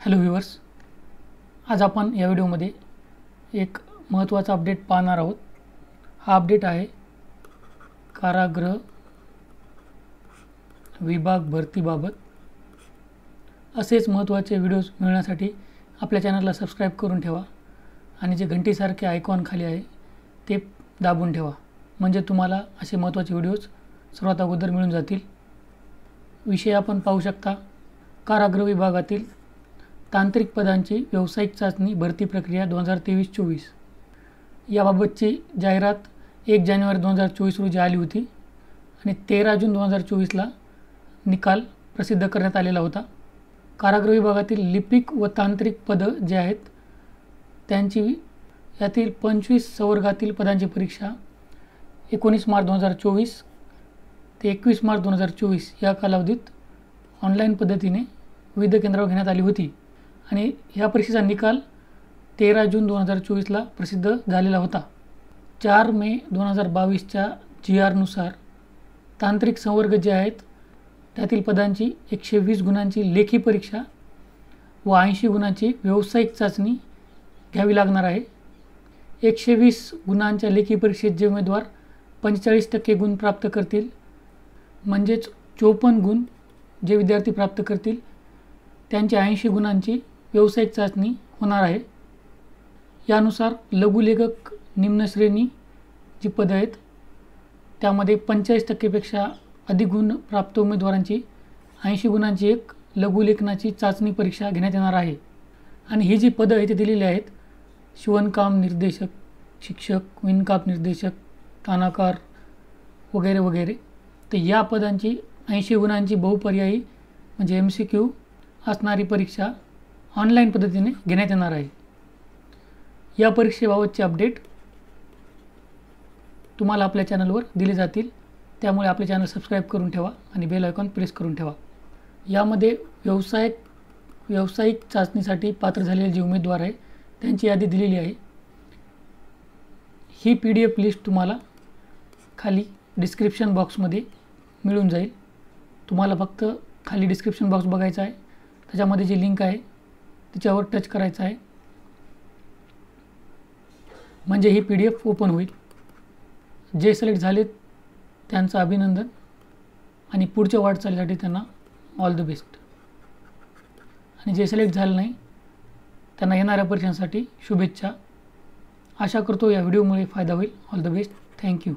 Hello viewers, आज आपण या व्हिडिओमध्ये एक महत्त्वाचा अपडेट पाहणार आहोत। हा अपडेट आहे कारागृह विभाग भरतीबाबत। असेच महत्त्वाचे व्हिडिओज मिळण्यासाठी आपल्या चॅनलला सबस्क्राईब करून ठेवा आणि जे घंटीसारखे आयकॉन खाली आहे ते दाबून ठेवा, म्हणजे तुम्हाला असे महत्त्वाचे व्हिडिओज सर्वात अगोदर मिळून जातील। विषय आपण पाहू शकता, कारागृह विभागातील तांत्रिक पदांची व्यावसायिक चाचणी भरती प्रक्रिया 2023-24 याबाबतची जाहिरात 1 जानेवारी 2024 रोजी आली होती आणि 13 जून 2024ला निकाल प्रसिद्ध करण्यात आलेला होता। कारागृह विभागातील लिपिक व तांत्रिक पदं जे आहेत त्यांची यातील 25 संवर्गातील पदांची परीक्षा 19 मार्च 2024 ते 21 मार्च 2024 या कालावधीत ऑनलाईन पद्धतीने विविध केंद्रावर घेण्यात आली होती आणि ह्या परीक्षेचा निकाल 13 जून 2024ला प्रसिद्ध झालेला होता। 4 मे 2022च्या GR नुसार तांत्रिक संवर्ग जे आहेत त्यातील पदांची 120 गुणांची लेखी परीक्षा व 80 गुणांची व्यावसायिक चाचणी घ्यावी लागणार आहे। 120 गुणांच्या लेखी परीक्षेत जे उमेदवार 45% गुण प्राप्त करतील, म्हणजेच 54 गुण जे विद्यार्थी प्राप्त करतील त्यांची 80 गुणांची व्यावसायिक चाचणी होणार आहे। यानुसार लघुलेखक निम्न श्रेणी जी पदं आहेत त्यामध्ये 45%पेक्षा अधिक गुण प्राप्त उमेदवारांची 80 गुणांची एक लघुलेखनाची चाचणी परीक्षा घेण्यात येणार आहे। आणि ही जी पदं इथे दिलेली आहेत, शिवणकाम निर्देशक, शिक्षक, विणकाम निर्देशक, तानाकार वगैरे वगैरे, तर या पदांची 80 गुणांची बहुपर्यायी म्हणजे MCQ असणारी परीक्षा ऑनलाईन पद्धतीने घेण्यात येणार आहे। या परीक्षेबाबतचे अपडेट तुम्हाला आपल्या चॅनलवर दिले जातील, त्यामुळे आपले चॅनल सबस्क्राईब करून ठेवा आणि बेल आयकॉन प्रेस करून ठेवा। यामध्ये व्यावसायिक चाचणीसाठी पात्र झालेले जे उमेदवार आहे त्यांची यादी दिलेली आहे। ही PDF लिस्ट तुम्हाला खाली डिस्क्रिप्शन बॉक्समध्ये मिळून जाईल। तुम्हाला फक्त खाली डिस्क्रिप्शन बॉक्स बघायचा आहे, त्याच्यामध्ये जी लिंक आहे तिच्यावर टच करायचं आहे, म्हणजे ही PDF ओपन होईल। जे सिलेक्ट झालेत त्यांचं अभिनंदन आणि पुढच्या वाटचालीसाठी त्यांना ऑल द बेस्ट, आणि जे सिलेक्ट झालं नाही त्यांना येणाऱ्या परीक्षांसाठी शुभेच्छा। आशा करतो या व्हिडिओमुळे फायदा होईल। All the best, thank you.